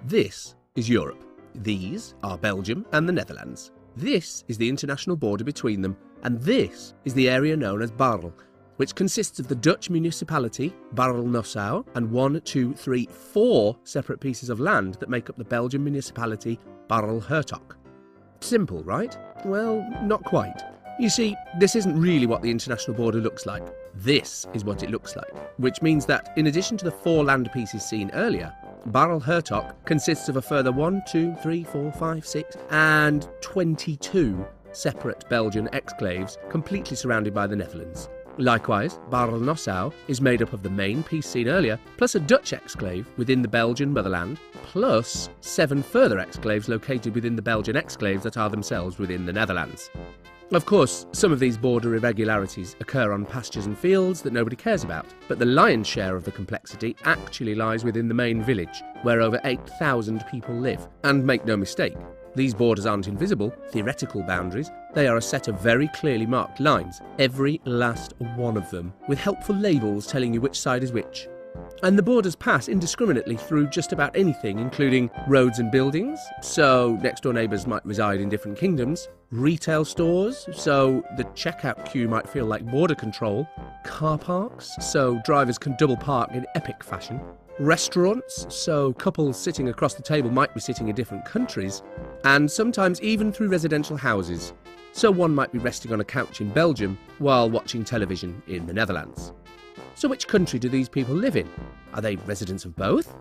This is Europe. These are Belgium and the Netherlands. This is the international border between them, and this is the area known as Baarle, which consists of the Dutch municipality Baarle-Nassau and 4 separate pieces of land that make up the Belgian municipality Baarle-Hertog. Simple, right? Well, not quite. You see, this isn't really what the international border looks like. This is what it looks like, which means that in addition to the 4 land pieces seen earlier, Baarle-Hertog consists of a further 22 separate Belgian exclaves completely surrounded by the Netherlands. Likewise, Baarle-Nassau is made up of the main piece seen earlier, plus a Dutch exclave within the Belgian motherland, plus 7 further exclaves located within the Belgian exclaves that are themselves within the Netherlands. Of course, some of these border irregularities occur on pastures and fields that nobody cares about, but the lion's share of the complexity actually lies within the main village, where over 8,000 people live. And make no mistake, these borders aren't invisible, theoretical boundaries. They are a set of very clearly marked lines, every last one of them, with helpful labels telling you which side is which. And the borders pass indiscriminately through just about anything, including roads and buildings, so next-door neighbours might reside in different kingdoms, retail stores, so the checkout queue might feel like border control, car parks, so drivers can double park in epic fashion, restaurants, so couples sitting across the table might be sitting in different countries, and sometimes even through residential houses, so one might be resting on a couch in Belgium while watching television in the Netherlands. So which country do these people live in? Are they residents of both?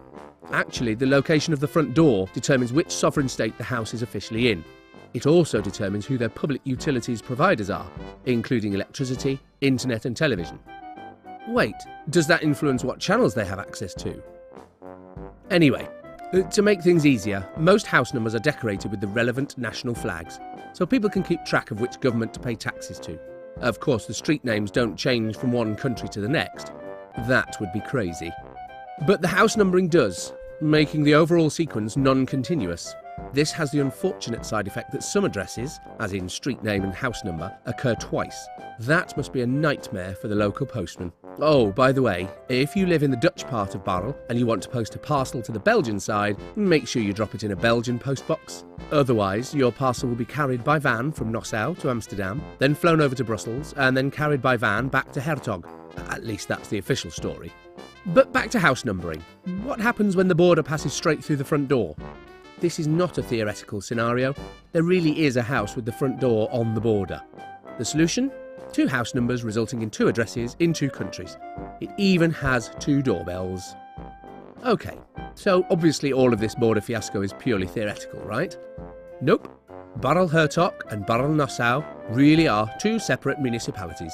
Actually, the location of the front door determines which sovereign state the house is officially in. It also determines who their public utilities providers are, including electricity, internet and television. Wait, does that influence what channels they have access to? Anyway, to make things easier, most house numbers are decorated with the relevant national flags, so people can keep track of which government to pay taxes to. Of course, the street names don't change from one country to the next. That would be crazy. But the house numbering does, making the overall sequence non-continuous. This has the unfortunate side effect that some addresses, as in street name and house number, occur twice. That must be a nightmare for the local postman. Oh, by the way, if you live in the Dutch part of Baarle and you want to post a parcel to the Belgian side, make sure you drop it in a Belgian postbox. Otherwise, your parcel will be carried by van from Nassau to Amsterdam, then flown over to Brussels, and then carried by van back to Hertog. At least that's the official story. But back to house numbering. What happens when the border passes straight through the front door? This is not a theoretical scenario. There really is a house with the front door on the border. The solution? 2 house numbers resulting in 2 addresses in 2 countries. It even has 2 doorbells. Okay, so obviously all of this border fiasco is purely theoretical, right? Nope. Baarle-Hertog and Baarle-Nassau really are 2 separate municipalities.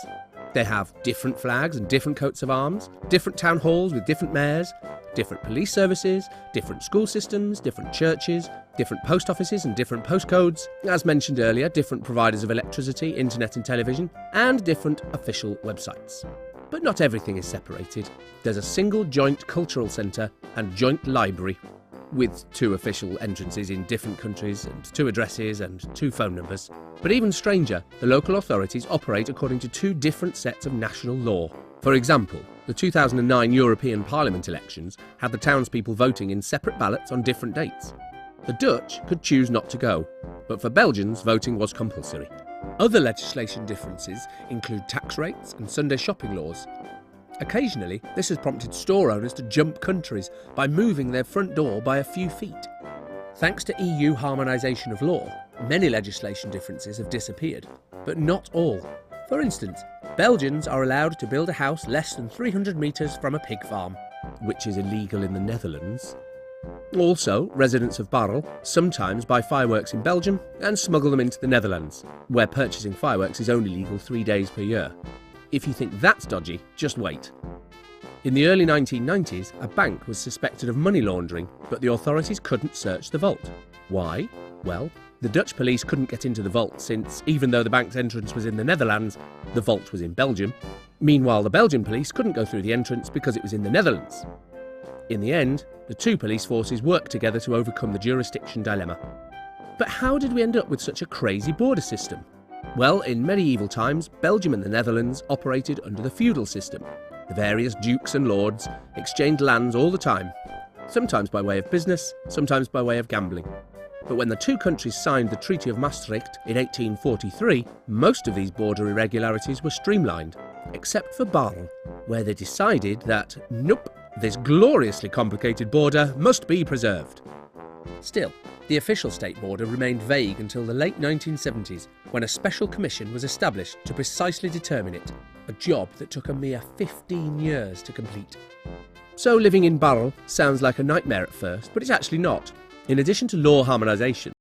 They have different flags and different coats of arms, different town halls with different mayors, different police services, different school systems, different churches, different post offices and different postcodes, as mentioned earlier, different providers of electricity, internet and television, and different official websites. But not everything is separated. There's a single joint cultural centre and joint library, with 2 official entrances in different countries and 2 addresses and 2 phone numbers. But even stranger, the local authorities operate according to 2 different sets of national law. For example, the 2009 European Parliament elections had the townspeople voting in separate ballots on different dates. The Dutch could choose not to go, but for Belgians, voting was compulsory. Other legislation differences include tax rates and Sunday shopping laws. Occasionally, this has prompted store owners to jump countries by moving their front door by a few feet. Thanks to EU harmonisation of law, many legislation differences have disappeared, but not all. For instance, Belgians are allowed to build a house less than 300 metres from a pig farm, which is illegal in the Netherlands. Also, residents of Baarle sometimes buy fireworks in Belgium and smuggle them into the Netherlands, where purchasing fireworks is only legal 3 days per year. If you think that's dodgy, just wait. In the early 1990s, a bank was suspected of money laundering, but the authorities couldn't search the vault. Why? Well, the Dutch police couldn't get into the vault since, even though the bank's entrance was in the Netherlands, the vault was in Belgium. Meanwhile, the Belgian police couldn't go through the entrance because it was in the Netherlands. In the end, the 2 police forces worked together to overcome the jurisdiction dilemma. But how did we end up with such a crazy border system? Well, in medieval times, Belgium and the Netherlands operated under the feudal system. The various dukes and lords exchanged lands all the time. sometimes by way of business, sometimes by way of gambling. But when the two countries signed the Treaty of Maastricht in 1843, most of these border irregularities were streamlined, except for Baarle, where they decided that, nope, this gloriously complicated border must be preserved. Still, the official state border remained vague until the late 1970s, when a special commission was established to precisely determine it, a job that took a mere 15 years to complete. So living in Baarle sounds like a nightmare at first, but it's actually not. In addition to law harmonisation,